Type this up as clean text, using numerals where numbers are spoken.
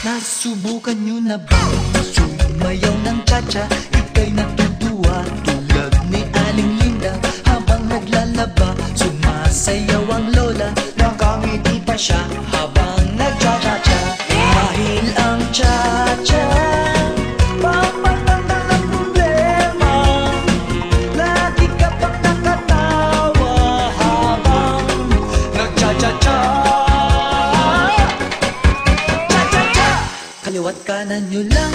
Nasubukan nyo na ba sumayaw ng cha-cha? Ika'y natutuwa tulad ni Aling Linda. Habang naglalaba, sumasayaw ang lola. Nakangiti pa siya habang nagcha-cha-cha. Dahil ang cha-cha pampatanggal ng problema. Lagi ka pang nakatawa habang nagcha-cha-cha. Kaliwat kanan nyo lang